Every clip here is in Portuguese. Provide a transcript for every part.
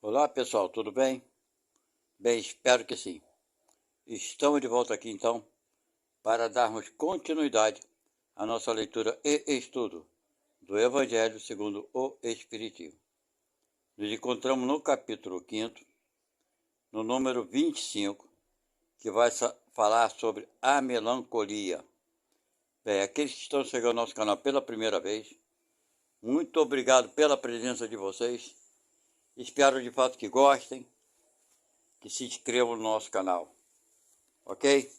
Olá pessoal, tudo bem? Bem, espero que sim. Estamos de volta aqui então para darmos continuidade à nossa leitura e estudo do Evangelho segundo o Espiritismo. Nos encontramos no capítulo 5º, no número 25, que vai falar sobre a melancolia. Bem, aqueles que estão chegando ao nosso canal pela primeira vez, muito obrigado pela presença de vocês. Espero de fato que gostem, que se inscrevam no nosso canal, ok?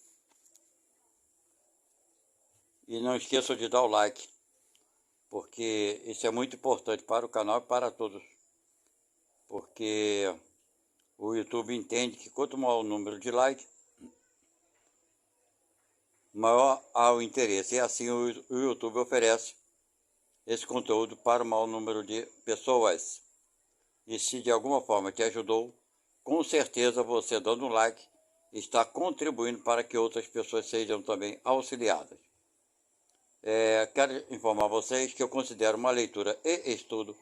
E não esqueçam de dar o like, porque isso é muito importante para o canal e para todos. Porque o YouTube entende que quanto maior o número de likes, maior há o interesse. E assim o YouTube oferece esse conteúdo para o maior número de pessoas. E se de alguma forma te ajudou, com certeza você dando um like está contribuindo para que outras pessoas sejam também auxiliadas. Quero informar vocês que eu considero uma leitura e estudo,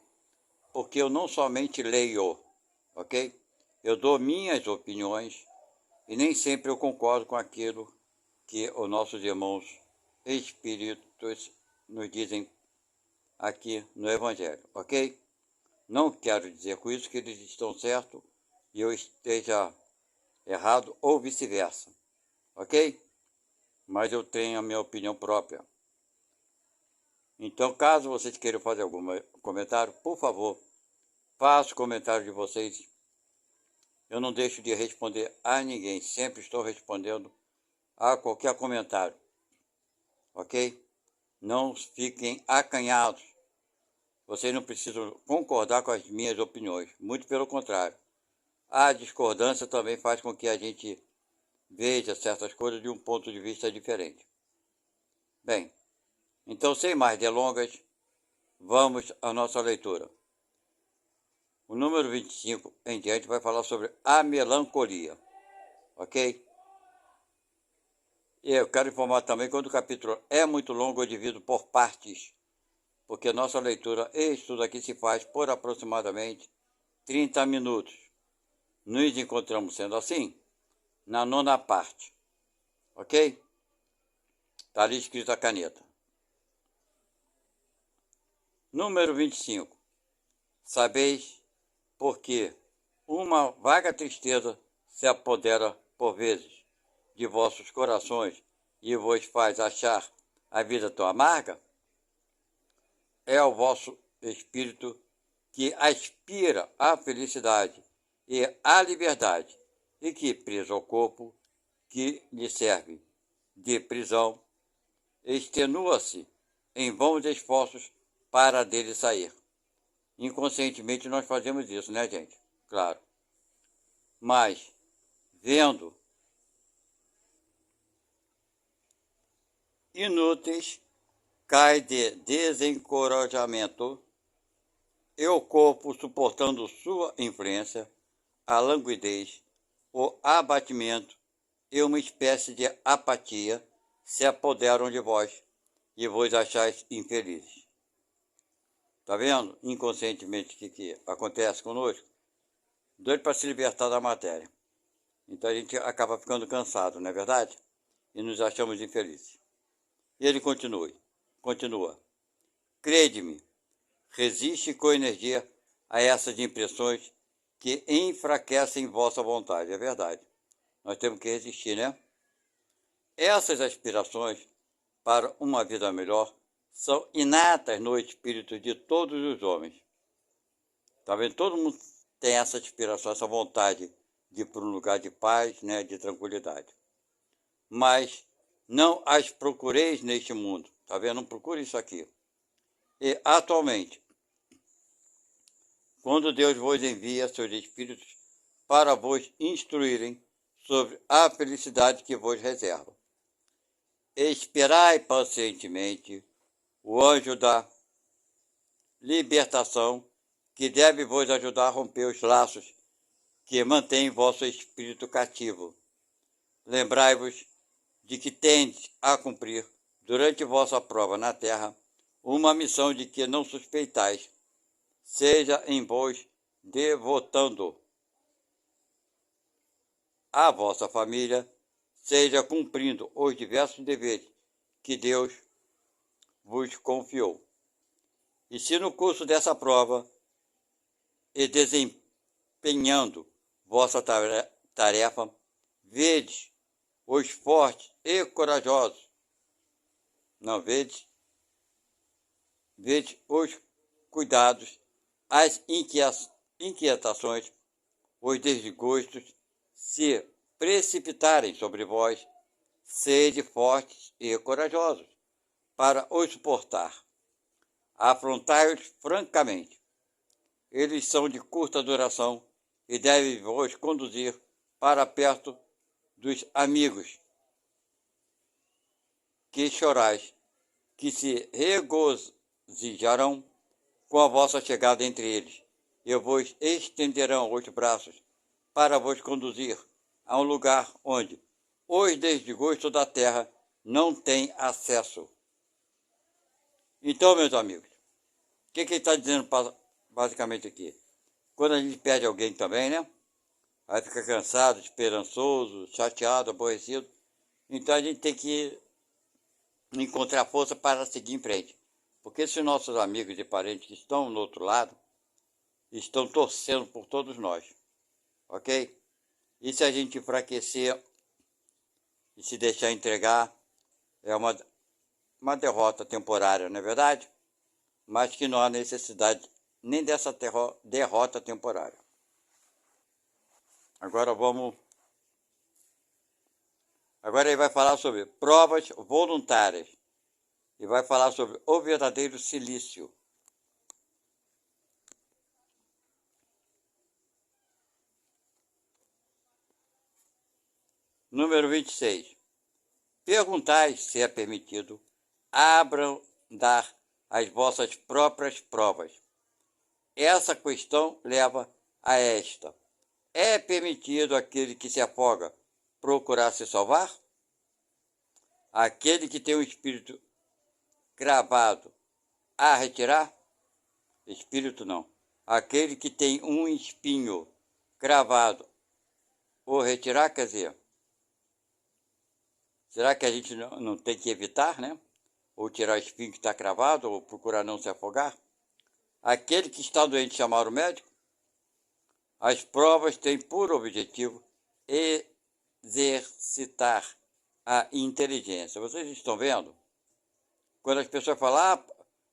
porque eu não somente leio, ok? Eu dou minhas opiniões e nem sempre eu concordo com aquilo que os nossos irmãos espíritos nos dizem aqui no Evangelho, ok? Não quero dizer com isso que eles estão certos e eu esteja errado ou vice-versa, ok? Mas eu tenho a minha opinião própria. Então, caso vocês queiram fazer algum comentário, por favor, faça o comentário de vocês. Eu não deixo de responder a ninguém, sempre estou respondendo a qualquer comentário, ok? Não fiquem acanhados. Vocês não precisam concordar com as minhas opiniões, muito pelo contrário. A discordância também faz com que a gente veja certas coisas de um ponto de vista diferente. Bem, então sem mais delongas, vamos à nossa leitura. O número 25 em diante vai falar sobre a melancolia, ok? E eu quero informar também que quando o capítulo é muito longo, eu divido por partes, porque nossa leitura e estudo aqui se faz por aproximadamente 30 minutos. Nos encontramos, sendo assim, na 9ª parte, ok? Está ali escrito a caneta. Número 25. Sabeis porque uma vaga tristeza se apodera por vezes de vossos corações e vos faz achar a vida tão amarga? É o vosso espírito que aspira à felicidade e à liberdade, e que, preso ao corpo que lhe serve de prisão, extenua-se em vãos esforços para dele sair. Inconscientemente nós fazemos isso, né, gente? Claro. Mas, vendo inúteis, cai de desencorajamento e o corpo, suportando sua influência, a languidez, o abatimento e uma espécie de apatia se apoderam de vós e vos achais infelizes. Está vendo inconscientemente o que acontece conosco? Doido para se libertar da matéria. Então a gente acaba ficando cansado, não é verdade? E nos achamos infelizes. E ele continua. Crede-me, resiste com energia a essas impressões que enfraquecem vossa vontade. É verdade. Nós temos que resistir, né? Essas aspirações para uma vida melhor são inatas no espírito de todos os homens. Tá vendo? Todo mundo tem essa aspiração, essa vontade de ir para um lugar de paz, né, de tranquilidade. Mas não as procureis neste mundo. Tá vendo? Não procure isso aqui. E atualmente, quando Deus vos envia seus espíritos para vos instruírem sobre a felicidade que vos reserva. Esperai pacientemente o anjo da libertação, que deve vos ajudar a romper os laços que mantêm vosso espírito cativo. Lembrai-vos de que tendes a cumprir, durante vossa prova na terra, uma missão de que não suspeitais, seja em vós devotando a vossa família, seja cumprindo os diversos deveres que Deus vos confiou. E se no curso dessa prova e desempenhando vossa tarefa, vedes os fortes e corajosos, não vedes os cuidados, as inquietações, os desgostos se precipitarem sobre vós, sede fortes e corajosos para os suportar. Afrontai-os francamente. Eles são de curta duração e devem vos conduzir para perto dos amigos que chorais, que se regozijarão com a vossa chegada entre eles, e vos estenderão os braços para vos conduzir a um lugar onde os desgostos da terra não têm acesso. Então, meus amigos, o que ele está dizendo basicamente aqui? Quando a gente perde alguém também, né? Aí fica cansado, esperançoso, chateado, aborrecido. Então a gente tem que encontrar força para seguir em frente. Porque se nossos amigos e parentes que estão no outro lado estão torcendo por todos nós, ok? E se a gente enfraquecer e se deixar entregar, é uma derrota temporária, não é verdade? Mas que não há necessidade nem dessa derrota temporária. Agora ele vai falar sobre provas voluntárias e vai falar sobre o verdadeiro silício. Número 26. Perguntai se é permitido abrandar as vossas próprias provas. Essa questão leva a esta: é permitido aquele que se afoga procurar se salvar? Aquele que tem o espírito cravado a retirar? Espírito não. Aquele que tem um espinho cravado o retirar, quer dizer, será que a gente não tem que evitar, né? Ou tirar o espinho que está cravado, ou procurar não se afogar? Aquele que está doente chamar o médico? As provas têm por objetivo exercitar a inteligência. Vocês estão vendo? Quando as pessoas falam,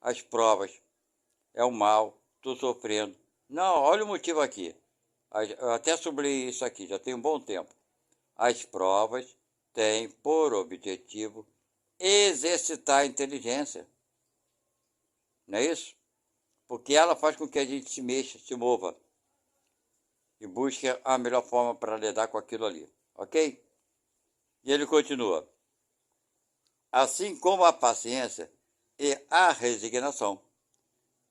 as provas é o mal, estou sofrendo. Não, olha o motivo aqui. Eu até sublinhei isso aqui, já tem um bom tempo. As provas têm por objetivo exercitar a inteligência. Não é isso? Porque ela faz com que a gente se mexa, se mova e busque a melhor forma para lidar com aquilo ali. Ok? E ele continua. Assim como a paciência e a resignação,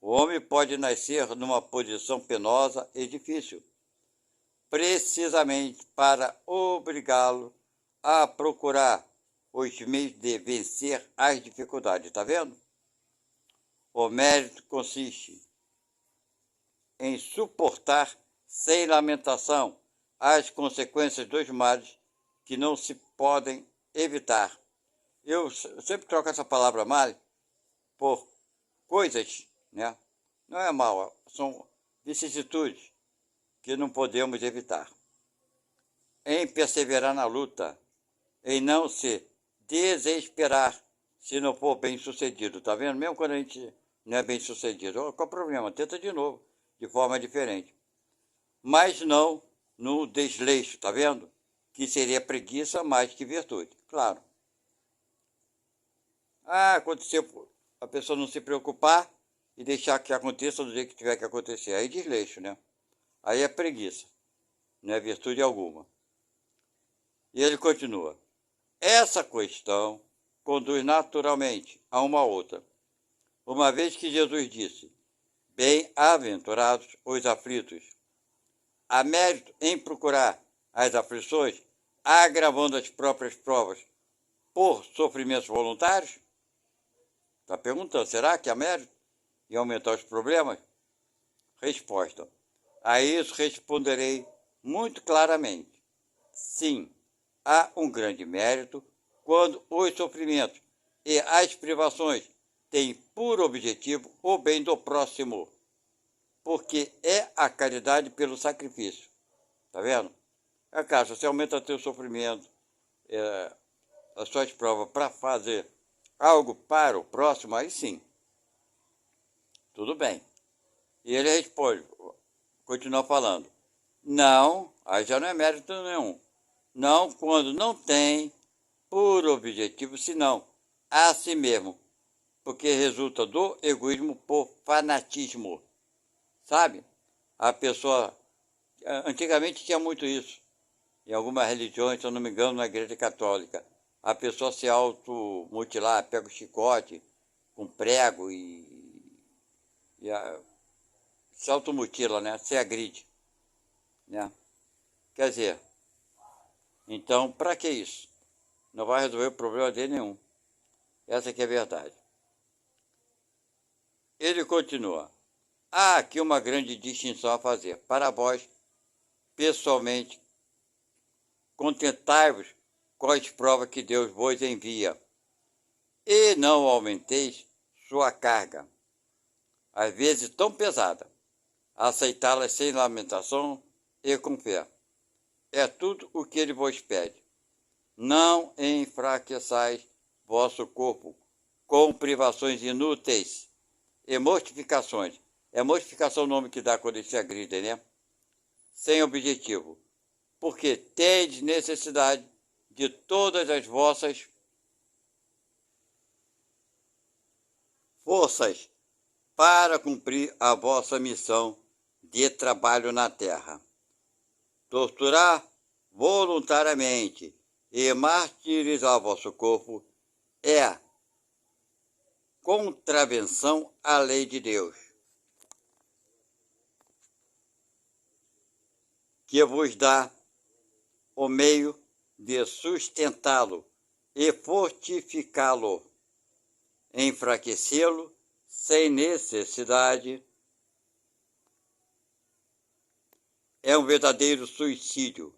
o homem pode nascer numa posição penosa e difícil, precisamente para obrigá-lo a procurar os meios de vencer as dificuldades. Está vendo? O mérito consiste em suportar sem lamentação as consequências dos males que não se podem evitar. Eu sempre troco essa palavra mal por coisas, né? Não é mal, são vicissitudes que não podemos evitar. Em perseverar na luta, em não se desesperar se não for bem sucedido, tá vendo? Mesmo quando a gente não é bem sucedido, qual é o problema? Tenta de novo, de forma diferente. Mas não no desleixo, tá vendo? Que seria preguiça mais que virtude, claro. Aconteceu, a pessoa não se preocupar e deixar que aconteça do jeito que tiver que acontecer. Aí desleixo, né? Aí é preguiça, não é virtude alguma. E ele continua. Essa questão conduz naturalmente a uma outra. Uma vez que Jesus disse, bem-aventurados os aflitos, há mérito em procurar as aflições, agravando as próprias provas por sofrimentos voluntários? Está perguntando, será que há mérito em aumentar os problemas? Resposta. A isso responderei muito claramente. Sim, há um grande mérito quando os sofrimentos e as privações têm por objetivo o bem do próximo, porque é a caridade pelo sacrifício. Tá vendo? É claro, se você aumenta seu sofrimento, as suas provas para fazer algo para o próximo, aí sim, tudo bem. E ele responde, continua falando, não, aí já não é mérito nenhum. Não quando não tem por objetivo, senão a si mesmo, porque resulta do egoísmo por fanatismo, sabe? A pessoa, antigamente tinha muito isso, em algumas religiões, se eu não me engano, na igreja católica, a pessoa se automutilar, pega o chicote com prego e se automutila, né? Se agride, né? Quer dizer, então, para que isso? Não vai resolver o problema de nenhum. Essa que é a verdade. Ele continua. Há aqui uma grande distinção a fazer. Para vós, pessoalmente, contentai-vos com as provas que Deus vos envia, e não aumenteis sua carga, às vezes tão pesada, aceitá-las sem lamentação e com fé. É tudo o que ele vos pede. Não enfraqueçais vosso corpo com privações inúteis e mortificações. É mortificação o nome que dá quando eles se agridem, né? Sem objetivo. Porque tendes necessidade de todas as vossas forças para cumprir a vossa missão de trabalho na terra. Torturar voluntariamente e martirizar vosso corpo é contravenção à lei de Deus, que vos dá o meio de sustentá-lo e fortificá-lo, enfraquecê-lo sem necessidade. É um verdadeiro suicídio.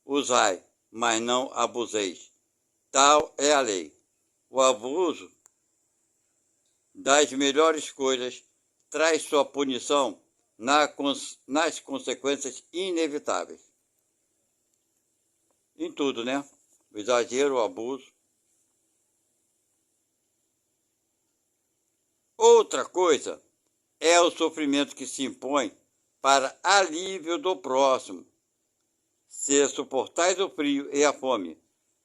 Usai, mas não abuseis. Tal é a lei. O abuso das melhores coisas traz sua punição nas consequências inevitáveis. Em tudo, né? O exagero, o abuso. Outra coisa é o sofrimento que se impõe para alívio do próximo. Se suportais o frio e a fome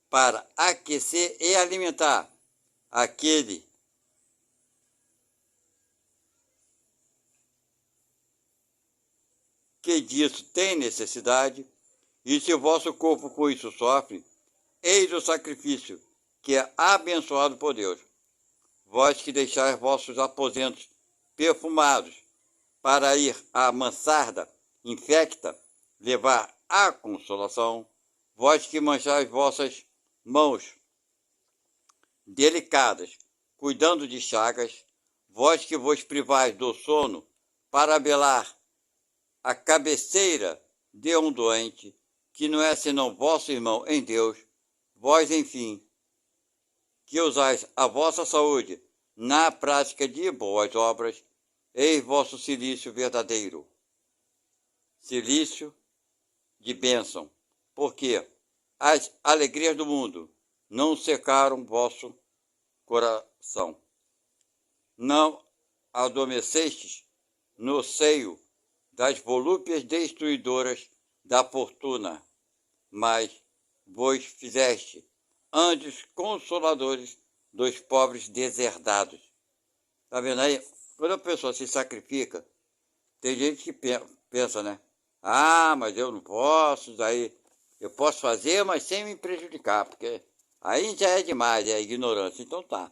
para aquecer e alimentar aquele que disso tem necessidade, e se o vosso corpo com isso sofre, eis o sacrifício que é abençoado por Deus. Vós que deixais vossos aposentos perfumados para ir à mansarda infecta, levar a consolação, vós que manchais vossas mãos delicadas, cuidando de chagas, vós que vos privais do sono para velar a cabeceira de um doente, que não é senão vosso irmão em Deus, vós, enfim, que usais a vossa saúde na prática de boas obras, eis vosso silício verdadeiro. Silício de bênção, porque as alegrias do mundo não secaram vosso coração. Não adormecestes no seio das volúpias destruidoras da fortuna, mas vos fizeste anjos consoladores dos pobres deserdados. Tá vendo aí? Quando a pessoa se sacrifica, tem gente que pensa, né? Ah, mas eu não posso, daí eu posso fazer, mas sem me prejudicar, porque aí já é demais, é ignorância. Então tá.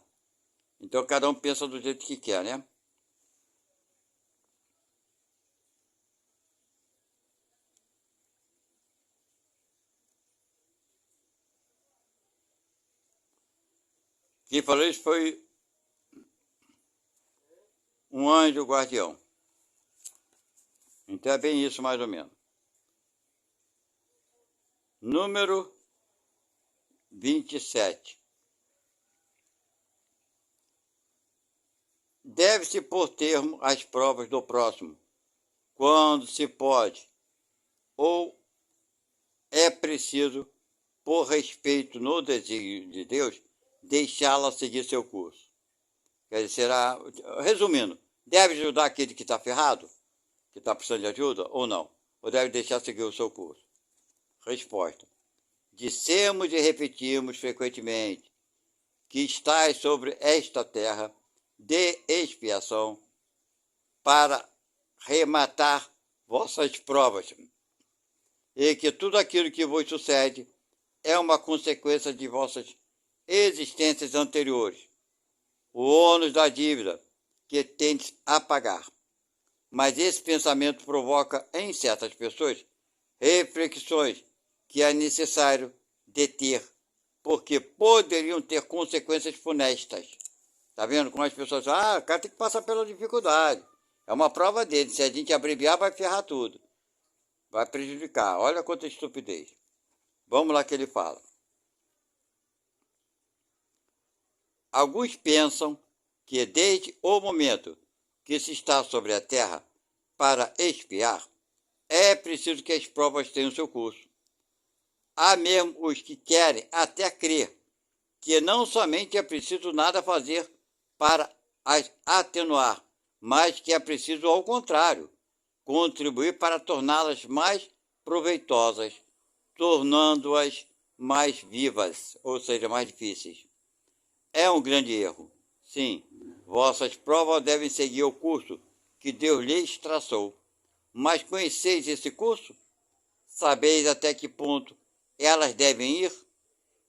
Então cada um pensa do jeito que quer, né? Quem falou isso foi um anjo guardião. Então é bem isso mais ou menos. Número 27. Deve-se pôr termo às provas do próximo, quando se pode ou é preciso, por respeito no desígnio de Deus, deixá-la seguir seu curso. Quer dizer, será, resumindo, deve ajudar aquele que está ferrado, que está precisando de ajuda, ou não? Ou deve deixar seguir o seu curso? Resposta. Dissemos e repetimos frequentemente que estais sobre esta terra de expiação para rematar vossas provas, e que tudo aquilo que vos sucede é uma consequência de vossas existências anteriores, o ônus da dívida que tendes a pagar. Mas esse pensamento provoca em certas pessoas reflexões que é necessário deter, porque poderiam ter consequências funestas. Tá vendo como as pessoas falam? O cara tem que passar pela dificuldade. É uma prova dele. Se a gente abreviar, vai ferrar tudo. Vai prejudicar. Olha quanta estupidez. Vamos lá que ele fala. Alguns pensam que desde o momento que se está sobre a terra para expiar, é preciso que as provas tenham seu curso. Há mesmo os que querem até crer que não somente é preciso nada fazer para as atenuar, mas que é preciso, ao contrário, contribuir para torná-las mais proveitosas, tornando-as mais vivas, ou seja, mais difíceis. É um grande erro. Sim, vossas provas devem seguir o curso que Deus lhes traçou. Mas conheceis esse curso? Sabeis até que ponto elas devem ir?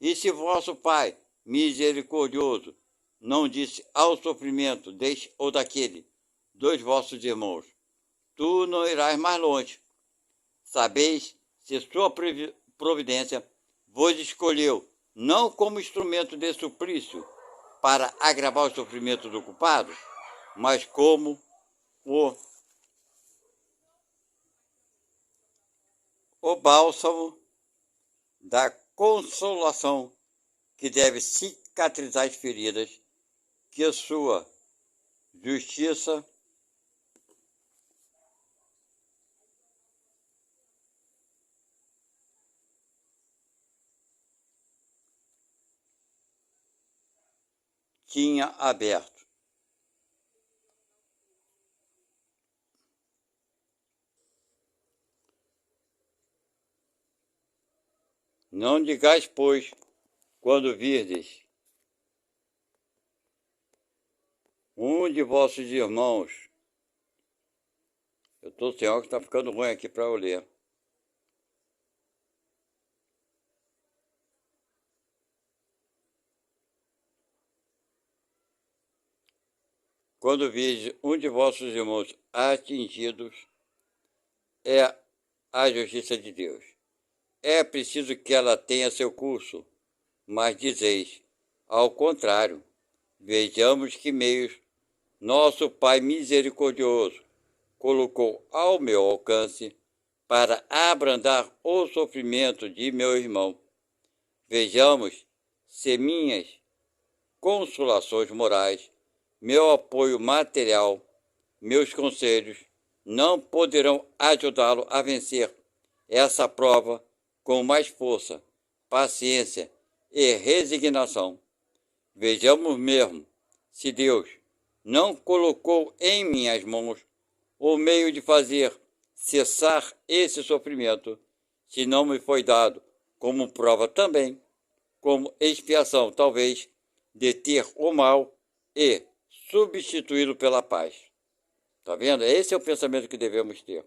E se vosso Pai, misericordioso, não disse ao sofrimento deste ou daquele, dos vossos irmãos, tu não irás mais longe. Sabeis se sua providência vos escolheu, não como instrumento de suplício, para agravar o sofrimento do culpado, mas como o bálsamo da consolação que deve cicatrizar as feridas que a sua justiça tinha aberto. Não digais, pois, quando virdes um de vossos irmãos, eu estou sem óculos, está ficando ruim aqui para eu ler. Quando virdes um de vossos irmãos atingidos, é a justiça de Deus. É preciso que ela tenha seu curso, mas dizeis, ao contrário, vejamos que meios nosso Pai misericordioso colocou ao meu alcance para abrandar o sofrimento de meu irmão. Vejamos se minhas consolações morais, meu apoio material, meus conselhos não poderão ajudá-lo a vencer essa prova com mais força, paciência e resignação. Vejamos mesmo se Deus não colocou em minhas mãos o meio de fazer cessar esse sofrimento, se não me foi dado como prova também, como expiação, talvez, de ter o mal e substituí-lo pela paz. Está vendo? Esse é o pensamento que devemos ter.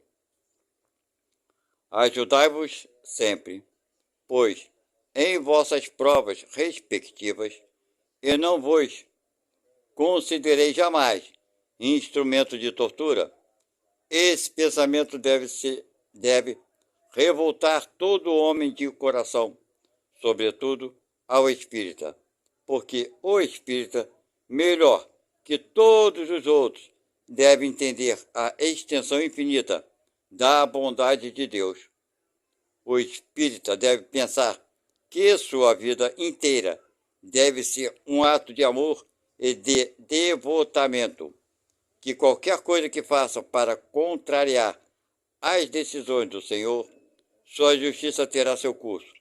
Ajudai-vos sempre, pois, em vossas provas respectivas, e não vos considerei jamais instrumento de tortura. Esse pensamento deve revoltar todo homem de coração, sobretudo ao espírita, porque o espírita, melhor que todos os outros, deve entender a extensão infinita da bondade de Deus. O espírita deve pensar que sua vida inteira deve ser um ato de amor e de devotamento, que qualquer coisa que faça para contrariar as decisões do Senhor, sua justiça terá seu curso.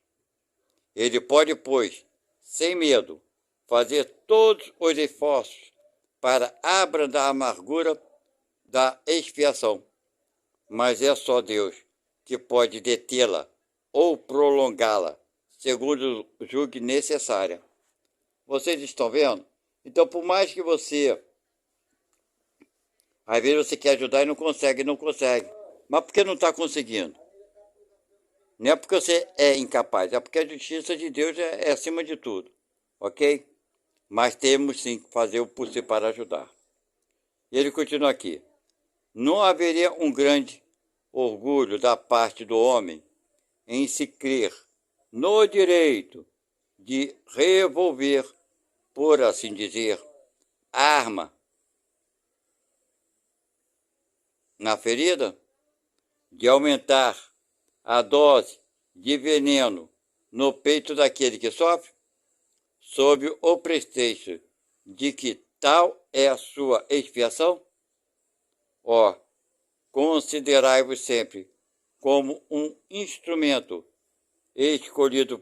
Ele pode, pois, sem medo, fazer todos os esforços para abrandar a amargura da expiação, mas é só Deus que pode detê-la ou prolongá-la, segundo julgue necessária. Vocês estão vendo? Então, por mais que você, às vezes você quer ajudar e não consegue. Mas por que não está conseguindo? Não é porque você é incapaz, é porque a justiça de Deus é acima de tudo, ok? Mas temos sim que fazer o possível para ajudar. E ele continua aqui. Não haveria um grande orgulho da parte do homem em se crer no direito de revolver, por assim dizer, arma na ferida, de aumentar a dose de veneno no peito daquele que sofre, sob o pretexto de que tal é a sua expiação? Ó, considerai-vos sempre como um instrumento escolhido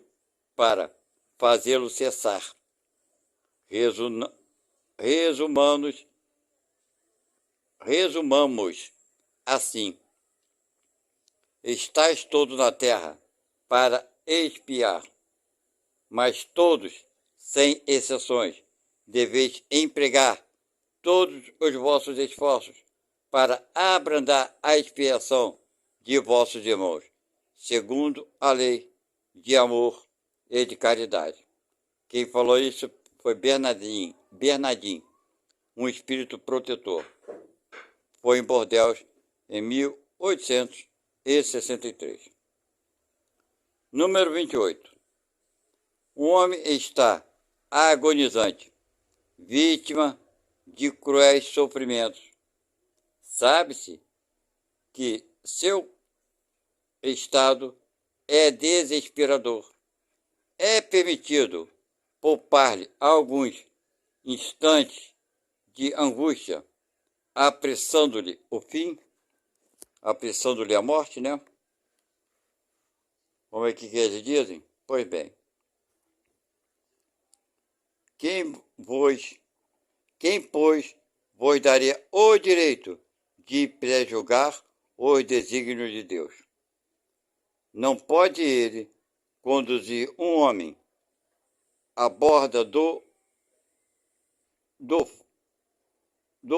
para fazê-lo cessar. Resumamos assim: estáis todos na terra para expiar, mas todos, sem exceções, deveis empregar todos os vossos esforços para abrandar a expiação de vossos irmãos, segundo a lei de amor e de caridade. Quem falou isso foi Bernardinho, um espírito protetor. Foi em Bordeaux em 1863. Número 28. O homem está agonizante, vítima de cruéis sofrimentos. Sabe-se que seu estado é desesperador. É permitido poupar-lhe alguns instantes de angústia, apressando-lhe o fim, apressando-lhe a morte, né? Como é que eles dizem? Pois bem, quem, pois, vos daria o direito de prejulgar os desígnios de Deus? Não pode ele conduzir um homem à borda do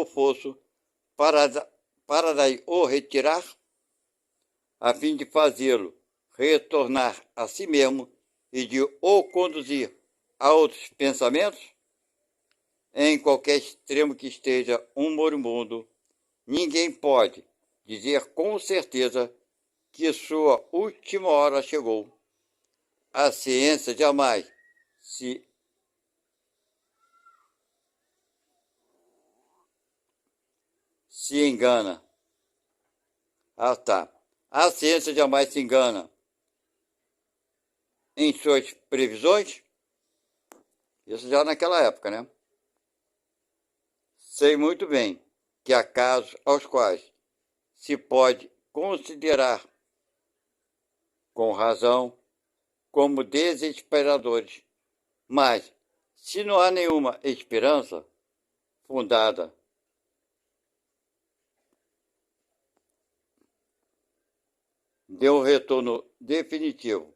fosso para daí o retirar, a fim de fazê-lo retornar a si mesmo e de o conduzir a outros pensamentos? Em qualquer extremo que esteja um moribundo, ninguém pode dizer com certeza que sua última hora chegou. A ciência jamais se engana. A ciência jamais se engana em suas previsões. Isso já naquela época, né? Sei muito bem que há casos aos quais se pode considerar, com razão, como desesperadores. Mas, se não há nenhuma esperança fundada de um retorno definitivo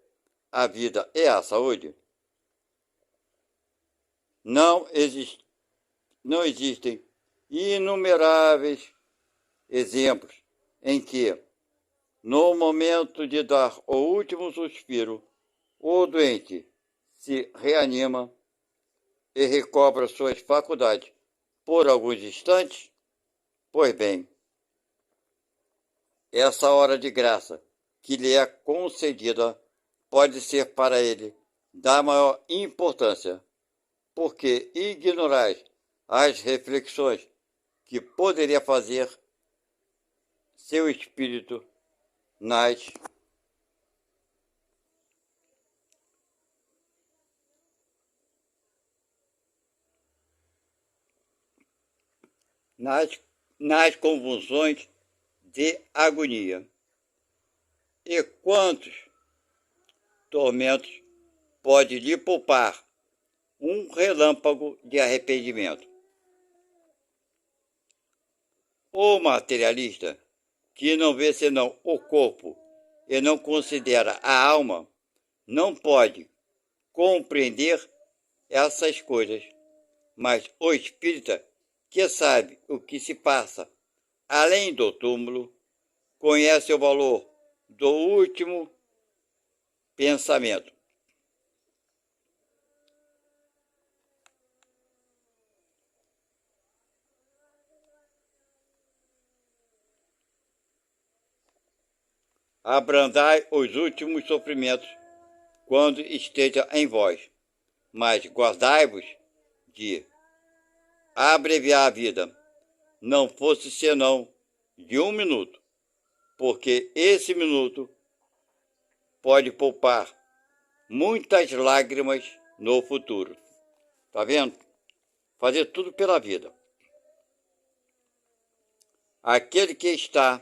à vida e à saúde, não existem inumeráveis exemplos em que, no momento de dar o último suspiro, o doente se reanima e recobra suas faculdades por alguns instantes. Pois bem, essa hora de graça que lhe é concedida pode ser para ele da maior importância, porque ignorais as reflexões que poderia fazer seu espírito nas convulsões de agonia. E quantos tormentos pode lhe poupar um relâmpago de arrependimento? O materialista, que não vê senão o corpo e não considera a alma, não pode compreender essas coisas, mas o espírita, que sabe o que se passa além do túmulo, conhece o valor do último pensamento. Abrandai os últimos sofrimentos quando esteja em vós, mas guardai-vos de abreviar a vida, não fosse senão de 1 minuto, porque esse minuto pode poupar muitas lágrimas no futuro. Tá vendo? Fazer tudo pela vida. Aquele que está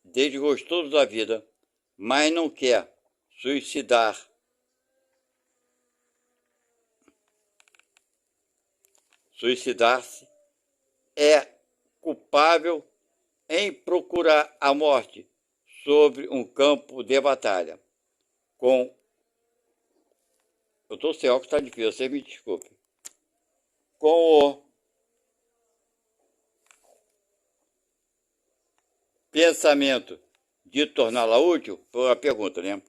desgostoso da vida, mas não quer suicidar-se, é culpável em procurar a morte sobre um campo de batalha. Eu estou sem óculos, está difícil, você me desculpe. Com o pensamento de torná-la útil, foi a pergunta, né?